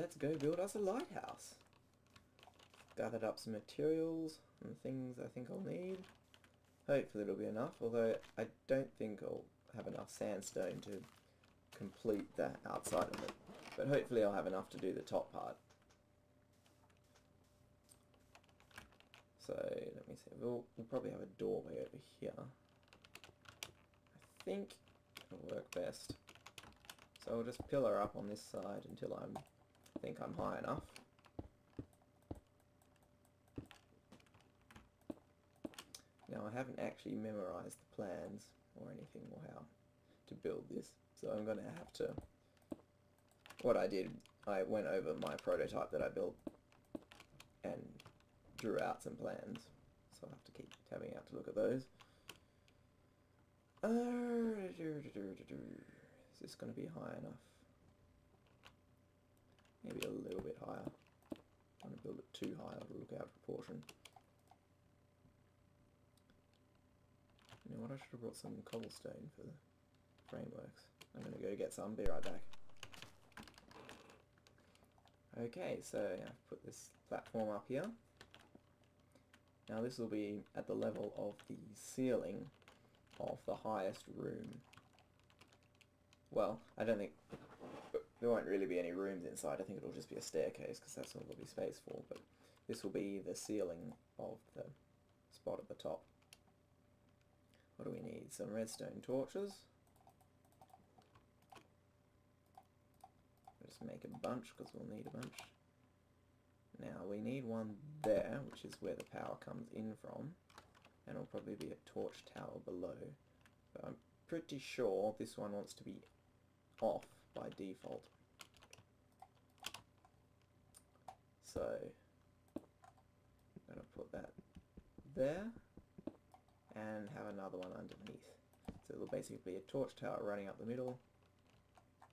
let's go build us a lighthouse. Gathered up some materials and things I think I'll need. Hopefully it'll be enough, although I don't think I'll have enough sandstone to complete the outside of it. But hopefully I'll have enough to do the top part. So let me see, we'll probably have a doorway over here. I think it'll work best. So I'll just pillar up on this side until I think I'm high enough. Now I haven't actually memorized the plans or anything or how to build this, so I'm going to have to... What I did, I went over my prototype that I built and drew out some plans, so I'll have to keep tabbing out to look at those. Is this going to be high enough? Maybe a little bit higher. I don't want to build it too high, it'll look out of proportion. You know what, I should have brought some cobblestone for the frameworks. I'm going to go get some, be right back. Okay, so I've put this platform up here. Now this will be at the level of the ceiling of the highest room. Well, I don't think... there won't really be any rooms inside, I think it'll just be a staircase because that's all there'll be space for, but this will be the ceiling of the spot at the top. What do we need? Some redstone torches. Just make a bunch because we'll need a bunch. Now we need one there, which is where the power comes in from, and it'll probably be a torch tower below. But I'm pretty sure this one wants to be off by default. So I'm going to put that there and have another one underneath. So it'll basically be a torch tower running up the middle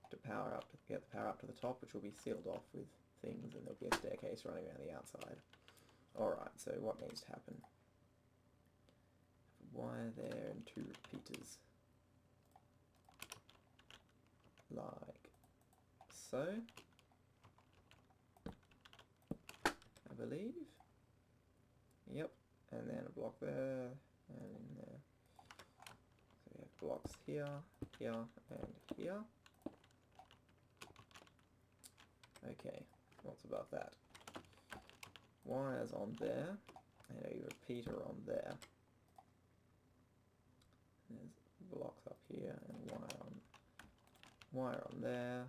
to power up, to get the power up to the top, which will be sealed off with things, and there'll be a staircase running around the outside. Alright, so what needs to happen? Have a wire there and 2 repeaters. Like so. I believe. Yep, and then a block there, and in there. So we have blocks here, here, and here. Okay, what's above that? Wires on there, and a repeater on there. There's blocks up here, and wire on there.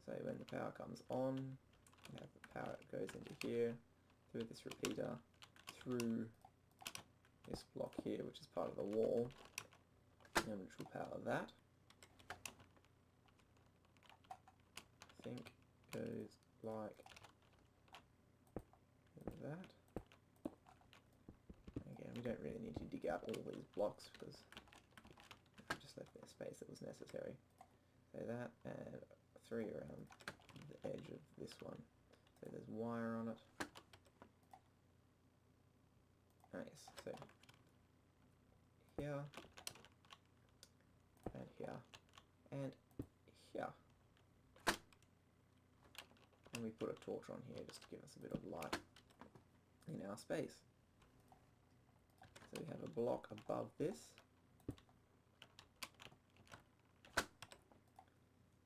So when the power comes on, we have the power that goes into here, through this repeater, through this block here, which is part of the wall, and which will power that. I think goes like that. Again, we don't really need to dig out all these blocks because I just left the space that was necessary. So that, and 3 around the edge of this one. So there's wire on it. Nice. So here, and here, and here. And we put a torch on here just to give us a bit of light in our space. So we have a block above this.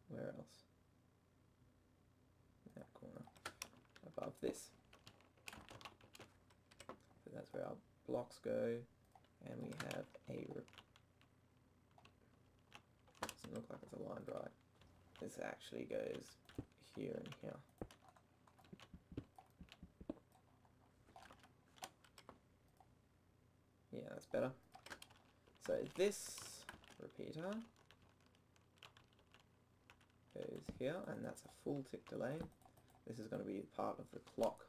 Where else? In that corner. Above this. So that's where our blocks go. And we have a... doesn't look like it's aligned right. This actually goes here and here. Yeah, that's better. So this repeater goes here, and that's a full tick delay. This is going to be part of the clock.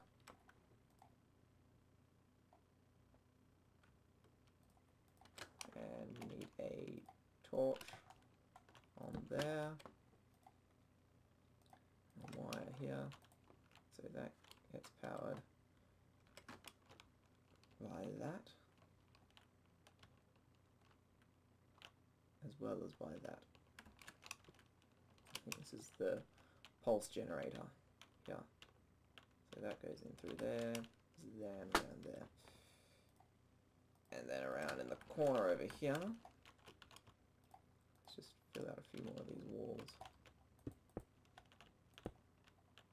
And we need a torch on there. A wire here. So that gets powered by that, as well as by that. think this is the pulse generator. Yeah. So that goes in through there, then around there, and then around in the corner over here. Let's just fill out a few more of these walls.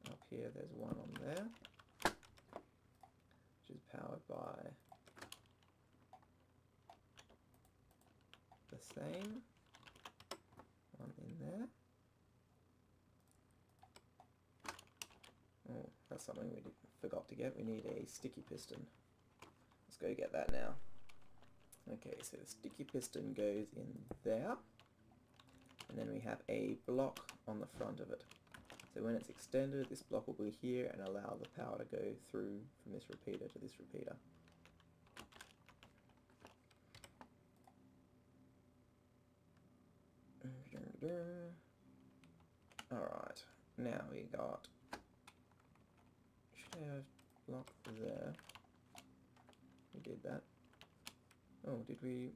Up here there's one on there, which is powered by the same one in there. Oh, that's something we forgot to get. We need a sticky piston. Let's go get that now. Okay, so the sticky piston goes in there, and then we have a block on the front of it. So when it's extended, this block will be here and allow the power to go through from this repeater to this repeater. Alright, now we got, should have block there. We did that. Oh, did we?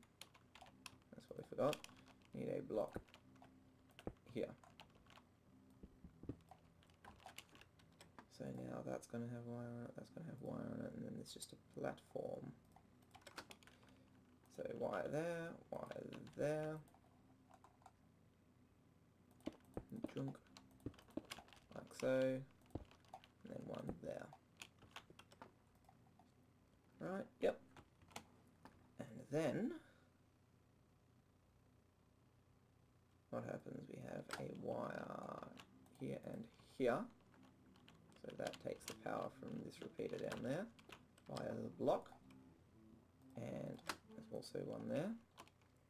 That's what we forgot. Need a block here. So now that's going to have wire on it, that's going to have wire on it, and then there's just a platform. So wire there, junk, like so, and then one there. Right, yep. And then what happens, we have a wire here and here. So that takes the power from this repeater down there via the block, and there's also one there.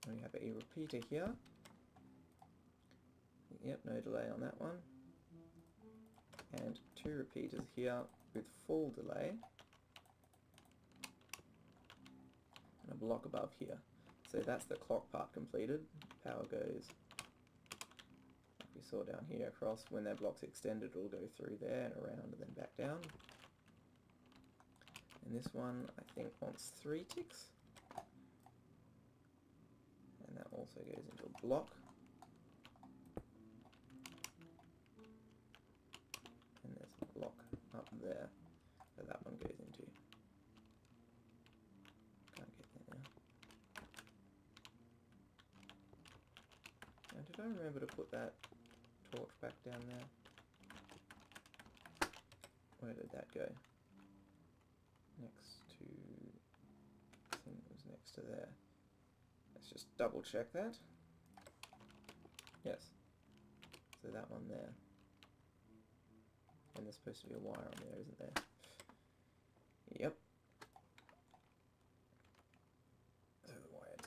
And we have a repeater here. Yep, no delay on that one. And two repeaters here with full delay. And a block above here. So that's the clock part completed. Power goes, like we saw down here, across. When that block's extended, it'll go through there and around and then back down. And this one, I think, wants 3 ticks. And that also goes into a block. And there's a block up there that that one goes into. Can't get there now. Now, did I remember to put that torch back down there? Where did that go? Next to, I think it was next to there. Let's just double check that. Yes. So that one there. And there's supposed to be a wire on there, isn't there? Yep. So the wire.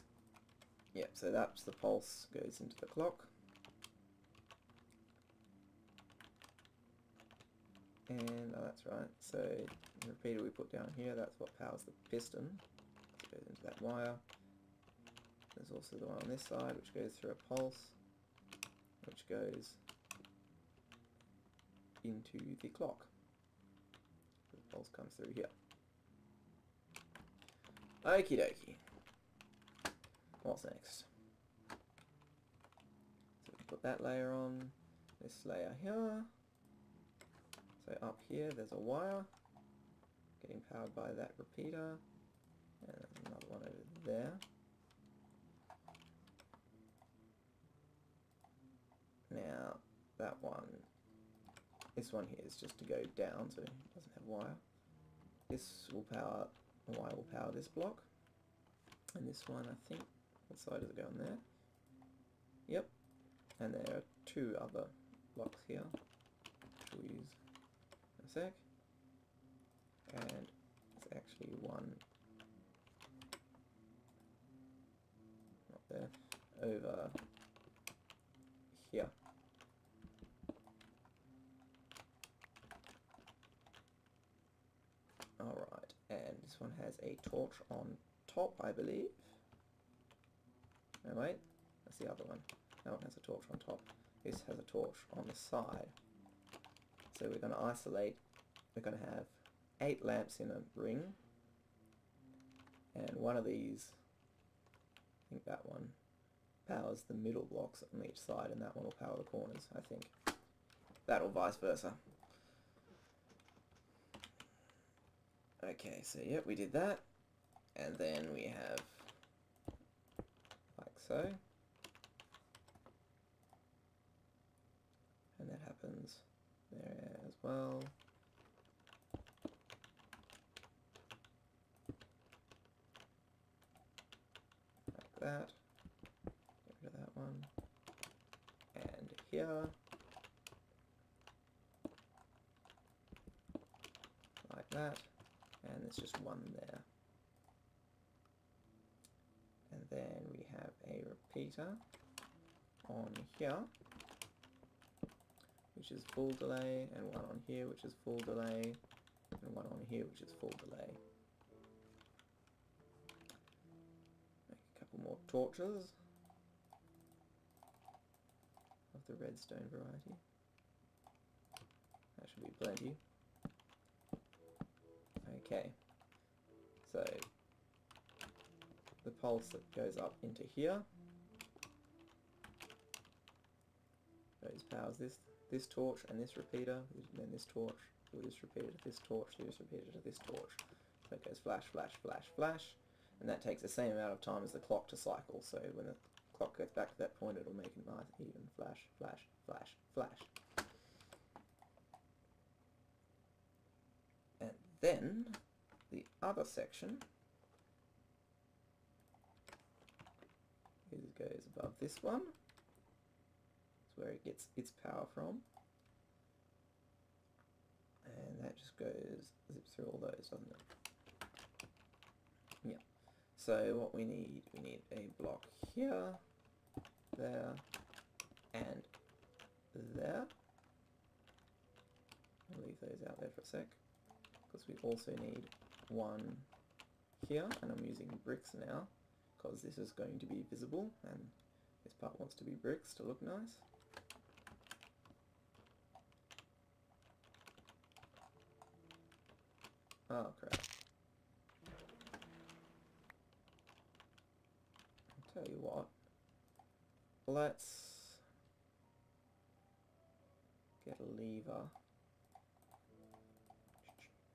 Yep, so that's the pulse goes into the clock. And oh, that's right. So the repeater we put down here, that's what powers the piston. It goes into that wire. There's also the one on this side which goes through a pulse, which goes into the clock. The pulse comes through here. Okie dokie. What's next? So we put that layer on, this layer here. So up here there's a wire getting powered by that repeater, and there's another one over there. Now that one, this one here is just to go down, so it doesn't have wire. This will power, the wire will power this block, and this one, I think, what side does it go on there? Yep, and there are 2 other blocks here, which we'll use in a sec, and it's actually one, not there, over here. Alright, and this one has a torch on top, I believe. No, wait, that's the other one. That one has a torch on top. This has a torch on the side. So we're going to isolate, we're going to have 8 lamps in a ring, and one of these, I think that one, powers the middle blocks on each side, and that one will power the corners, I think. That or vice versa. Okay, so yep, we did that. And then we have, like so. And that happens there as well. Like that. Get rid of that one. And here. Like that. And there's just one there. And then we have a repeater on here, which is full delay, and one on here which is full delay, and one on here which is full delay. Make a couple more torches of the redstone variety. That should be plenty. Okay, so the pulse that goes up into here powers this torch and this repeater, and then this torch, this repeater to this torch, this repeater to this torch. So it goes flash, flash, flash, flash, and that takes the same amount of time as the clock to cycle. So when the clock gets back to that point, it'll make it nice, even flash, flash, flash, flash. And then the other section goes above this one. It's where it gets its power from. And that just goes, zips through all those, doesn't it? Yeah. So what we need a block here, there, and there. I'll leave those out there for a sec, because we also need one here, and I'm using bricks now, because this is going to be visible, and this part wants to be bricks to look nice. Oh crap. I'll tell you what, let's get a lever.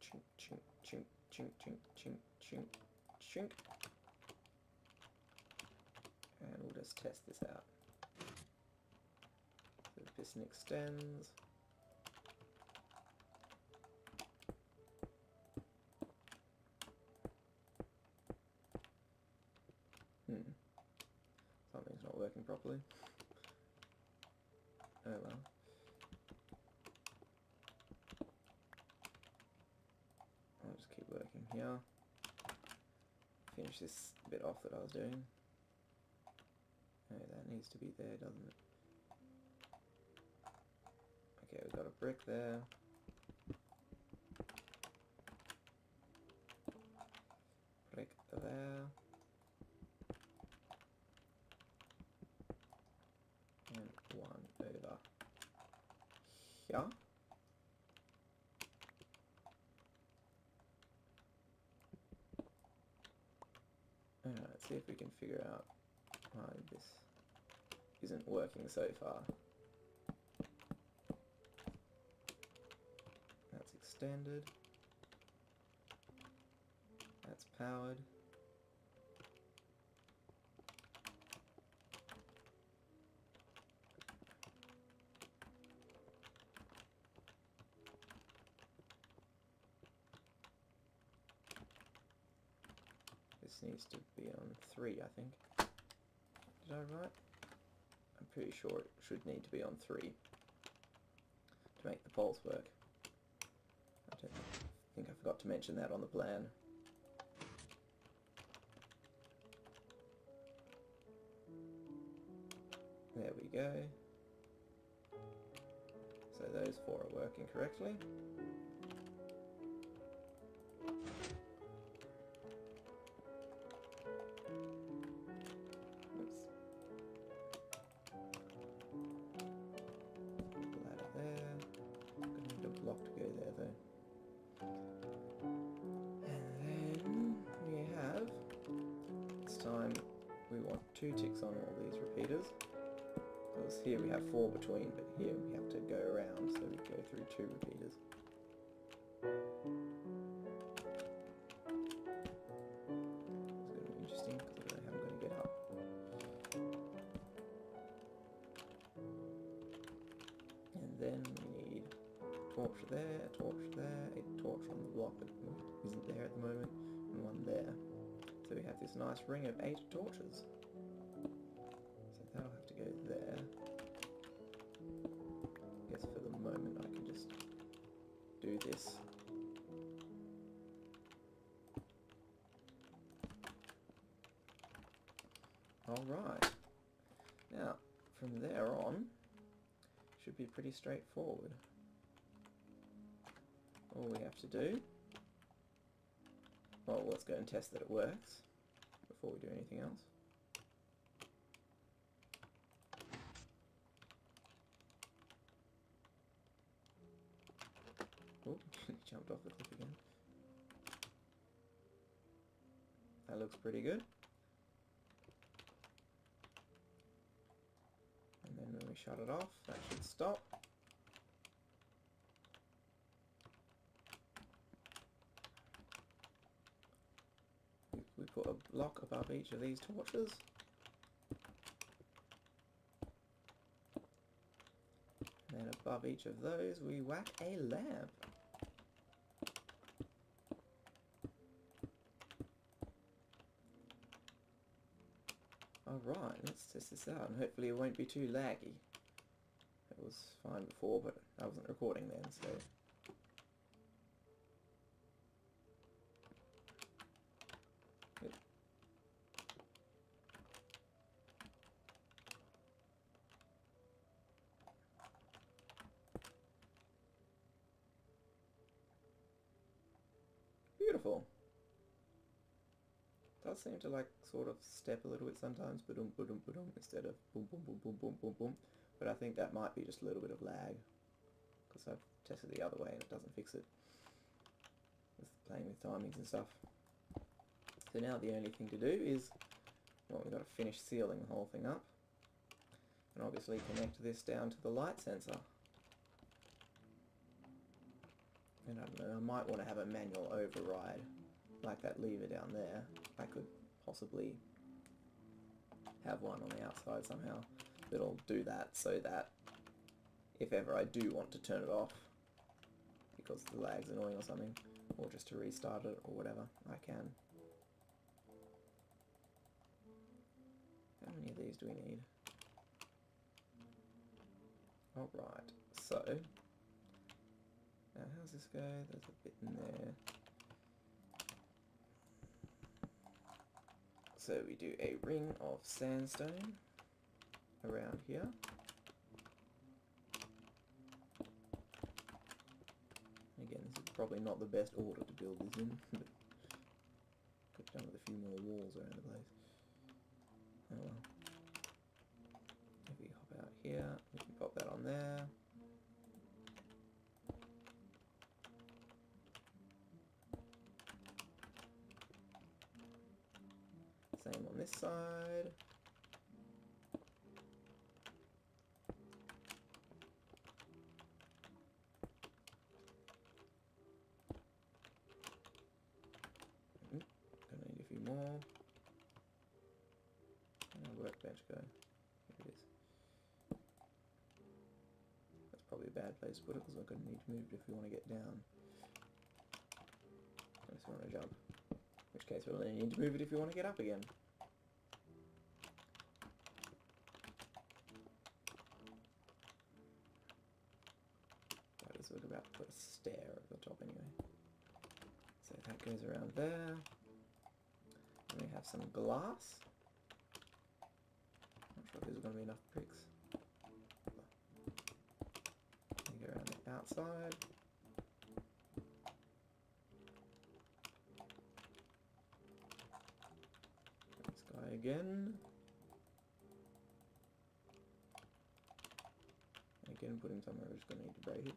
Chink, chink, chink, chink, chink, chink, chink, chink. And we'll just test this out. So the piston extends. Something's not working properly. Oh well. I'll just keep working here. Finish this bit off that I was doing. Oh, that needs to be there, doesn't it? Okay, we've got a brick there. Brick there. And one over here. Alright, let's see if we can figure out why this isn't working so far. That's extended. That's powered. This needs to be on 3, I think. Did I write? I'm pretty sure it should need to be on 3 to make the poles work. I don't think I forgot to mention that on the plan. There we go. So those 4 are working correctly. 2 ticks on all these repeaters. Because here we have 4 between, but here we have to go around, so we go through 2 repeaters. It's going to be interesting because I don't know how I'm going to get up. And then we need a torch there, a torch there, a torch on the block that isn't there at the moment, and one there. So we have this nice ring of 8 torches. So that'll have to go there. I guess for the moment I can just do this. Alright. Now, from there on, should be pretty straightforward. All we have to do, well, let's go and test that it works before we do anything else. Oh, he jumped off the cliff again. That looks pretty good. And then when we shut it off, that should stop. We put a block above each of these torches. And then above each of those we whack a lamp. Alright, let's test this out and hopefully it won't be too laggy. It was fine before, but I wasn't recording then, so... Yep. Beautiful. Does seem to like sort of step a little bit sometimes, ba-dum, ba-dum, ba-dum, instead of boom, boom, boom, boom, boom, boom, boom. But I think that might be just a little bit of lag, because I've tested the other way and it doesn't fix it. With playing with timings and stuff. So now the only thing to do is, well, we've got to finish sealing the whole thing up, and obviously connect this down to the light sensor. And I don't know, I might want to have a manual override, like that lever down there. I could possibly have one on the outside somehow that'll do that, so that if ever I do want to turn it off because the lag's annoying or something, or just to restart it or whatever, I can. How many of these do we need? Alright, so now how's this go? There's a bit in there. So we do a ring of sandstone around here. Again, this is probably not the best order to build this in, but could have done with a few more walls around the place. Oh well. If we hop out here, we can pop that on there. Same on this side. Gonna need a few more. Where'd our workbench go? Here it is. That's probably a bad place to put it because I'm going to need to move it if we want to get down. Unless we want to jump. In which case we'll only need to move it if we want to get up again. Right, so we're about to put a stair at the top anyway. So that goes around there. And we have some glass. Not sure if there's going to be enough bricks. We go around the outside. This guy again. Again, put him somewhere we're just going to need to break it.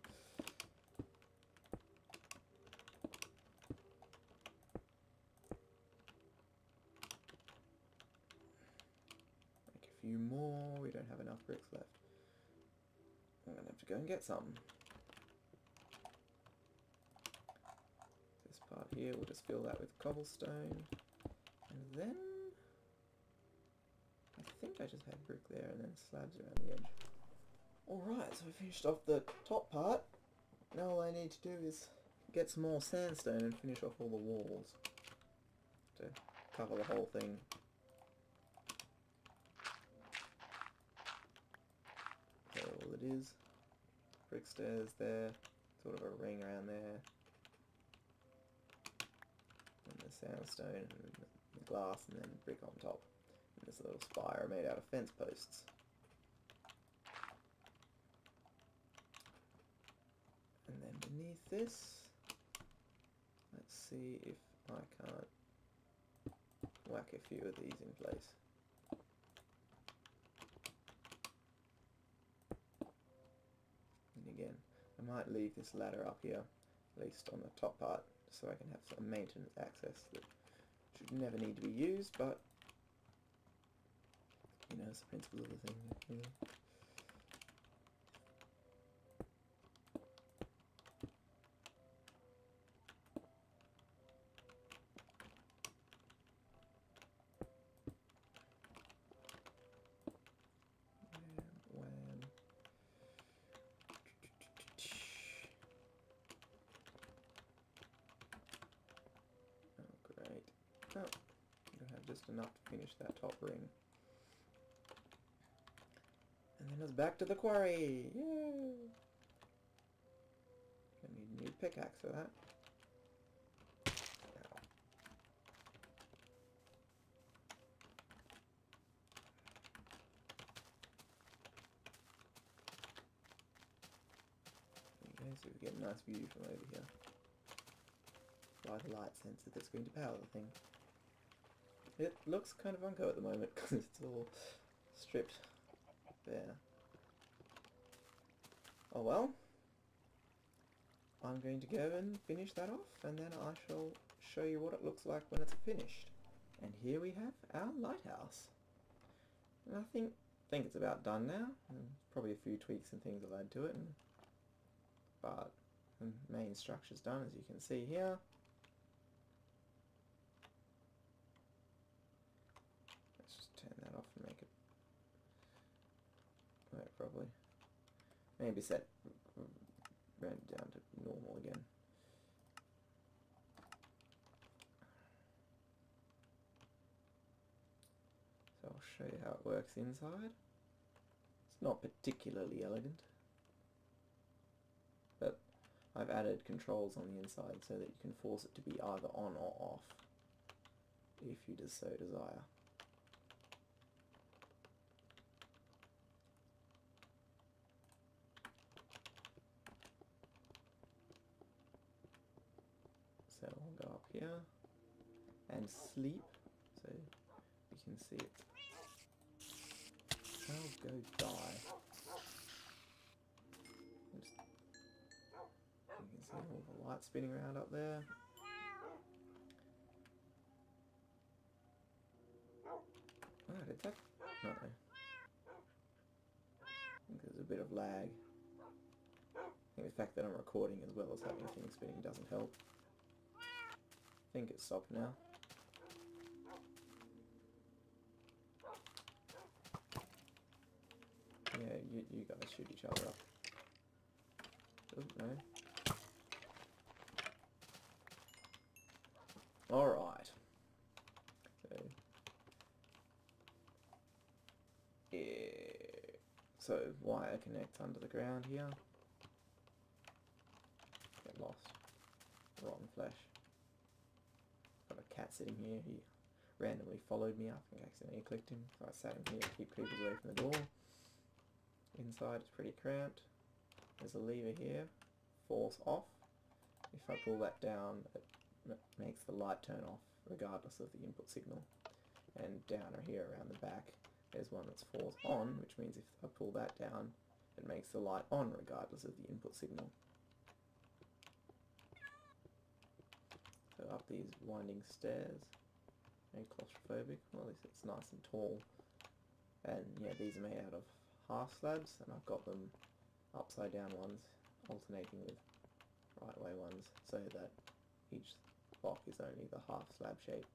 left. I'm going to have to go and get some. This part here, we'll just fill that with cobblestone. And then... I think I just had brick there and then slabs around the edge. Alright, so I finished off the top part. Now all I need to do is get some more sandstone and finish off all the walls to cover the whole thing. There all it is. Brick stairs there, sort of a ring around there. And the sandstone and the glass and then brick on top. And this little spire made out of fence posts. And then beneath this, let's see if I can't whack a few of these in place. And again, I might leave this ladder up here, at least on the top part, so I can have some maintenance access that should never need to be used, but you know, it's the principle of the thing, you know. Oh, I have just enough to finish that top ring. And then it's back to the quarry! Yay! Gonna need a new pickaxe for that. Ow. There you go, so we get a nice view from over here. By the light sensor that's going to power the thing. It looks kind of unco at the moment because it's all stripped bare. Oh well. I'm going to go and finish that off and then I shall show you what it looks like when it's finished. And here we have our lighthouse. And I think it's about done now. Probably a few tweaks and things I'll add to it. But the main structure's done, as you can see here. Turn that off and make it work properly. Maybe set round it down to normal again. So I'll show you how it works inside. It's not particularly elegant, but I've added controls on the inside so that you can force it to be either on or off if you just so desire. So I'll go up here and sleep, so you can see it. I'll go die. You can see all the lights spinning around up there. Oh, did that? No. I think there's a bit of lag. I think the fact that I'm recording as well as having things spinning doesn't help. I think it's stopped now. Yeah, you guys shoot each other up. Oh, no. Alright. So wire connects under the ground here. Get lost. Rotten flesh. Got a cat sitting here. He randomly followed me. I think I accidentally clicked him. So I sat in here to keep creepers away from the door. Inside it's pretty cramped. There's a lever here. Force off. If I pull that down, it makes the light turn off regardless of the input signal. And down here around the back there's one that's force on, which means if I pull that down it makes the light on regardless of the input signal. So up these winding stairs, very claustrophobic. Well, at least it's nice and tall. And yeah, these are made out of half slabs, and I've got them upside down ones alternating with right way ones, so that each block is only the half slab shape.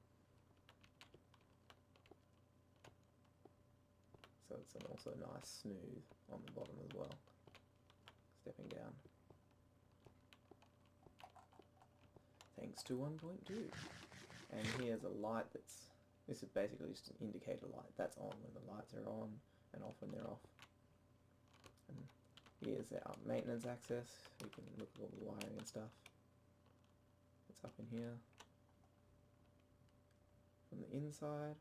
So it's also nice smooth on the bottom as well, stepping down. Thanks to 1.2. And here's a light this is basically just an indicator light. That's on when the lights are on and off when they're off. And here's our maintenance access. You can look at all the wiring and stuff. It's up in here. From the inside.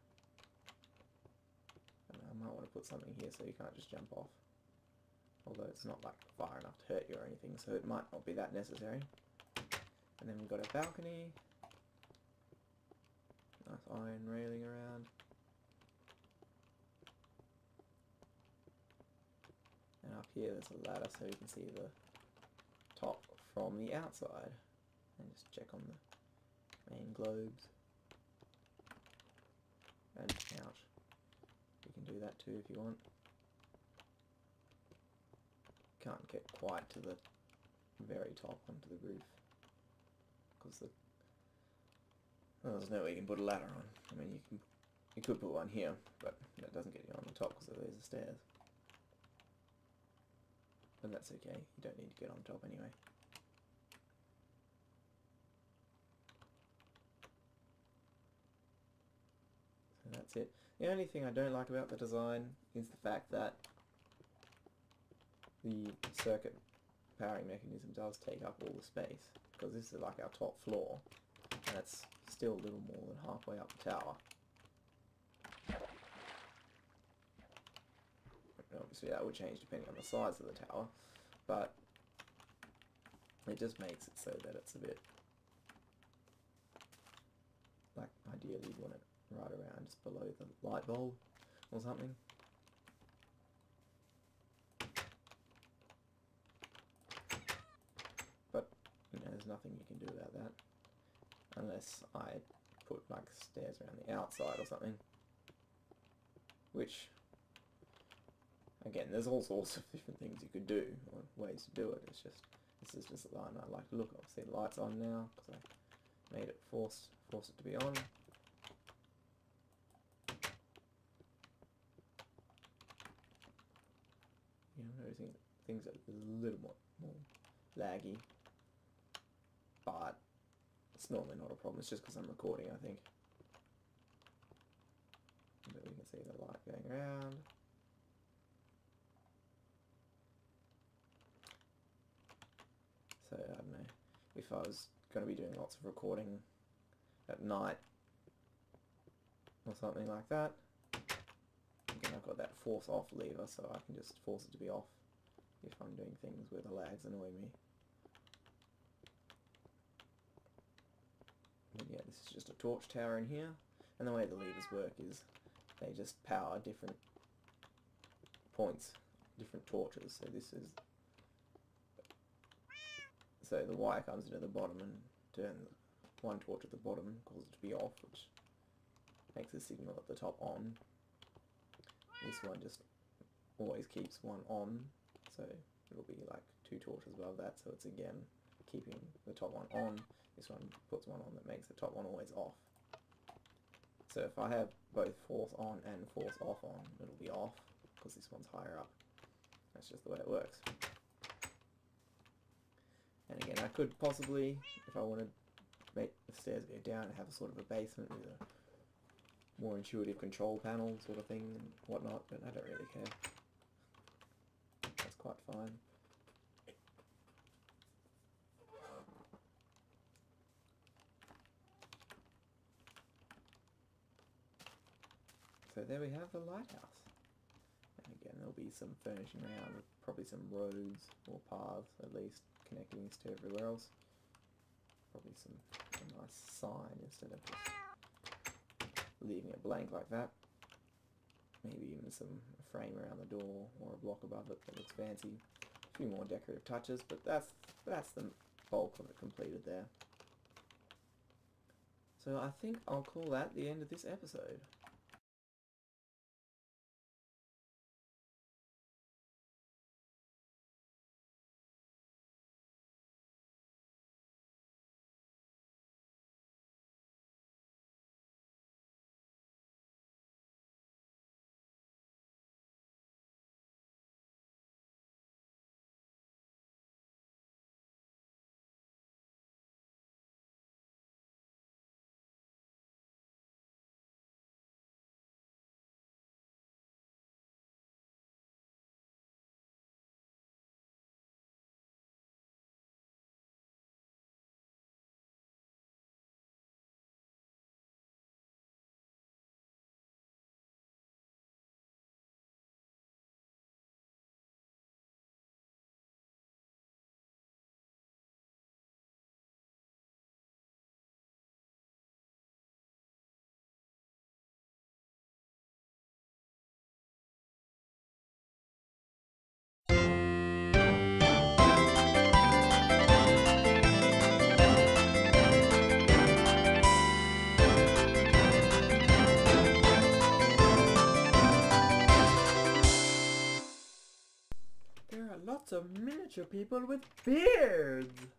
And I might want to put something here so you can't just jump off. Although it's not like far enough to hurt you or anything, so it might not be that necessary. And then we've got a balcony. Nice iron railing around. And up here there's a ladder so you can see the top from the outside. And just check on the main globes. And ouch. You can do that too if you want. Can't get quite to the very top onto the roof. Because there's no way you can put a ladder on. I mean, you could put one here, but that doesn't get you on the top because there's the stairs. But that's okay, you don't need to get on top anyway. So that's it. The only thing I don't like about the design is the fact that the circuit powering mechanism does take up all the space, because this is like our top floor, and it's still a little more than halfway up the tower. Obviously that would change depending on the size of the tower, but it just makes it so that it's a bit, like, ideally you'd want it right around just below the light bulb or something. But, you know, there's nothing you can do about that, unless I put like stairs around the outside or something, which, again, there's all sorts of different things you could do, or ways to do it. It's just, this is just the line I like to look at. See, the light's on now, because I made it force it to be on. You know, noticing things are a little more laggy, but it's normally not a problem. It's just because I'm recording, I think. But we can see the light going around. So, I don't know, if I was going to be doing lots of recording at night or something like that, again, I've got that force off lever, so I can just force it to be off if I'm doing things where the lags annoy me. But yeah, this is just a torch tower in here, and the way the levers work is they just power different points, different torches. So this is, so the wire comes into the bottom and turns one torch at the bottom and causes it to be off, which makes the signal at the top on. This one just always keeps one on, so it'll be like two torches above that, so it's again keeping the top one on. This one puts one on that makes the top one always off. So if I have both force on and force off on, it'll be off, because this one's higher up. That's just the way it works. And again, I could possibly, if I wanted to make the stairs go down and have a sort of a basement with a more intuitive control panel sort of thing and whatnot, but I don't really care. That's quite fine. So there we have the lighthouse. And again, there'll be some furnishing around, with probably some roads or paths at least connecting this to everywhere else. Probably a nice sign instead of just leaving it blank like that. Maybe even some frame around the door or a block above it that looks fancy. A few more decorative touches, but that's the bulk of it completed there. So I think I'll call that the end of this episode. lots of miniature people with beards.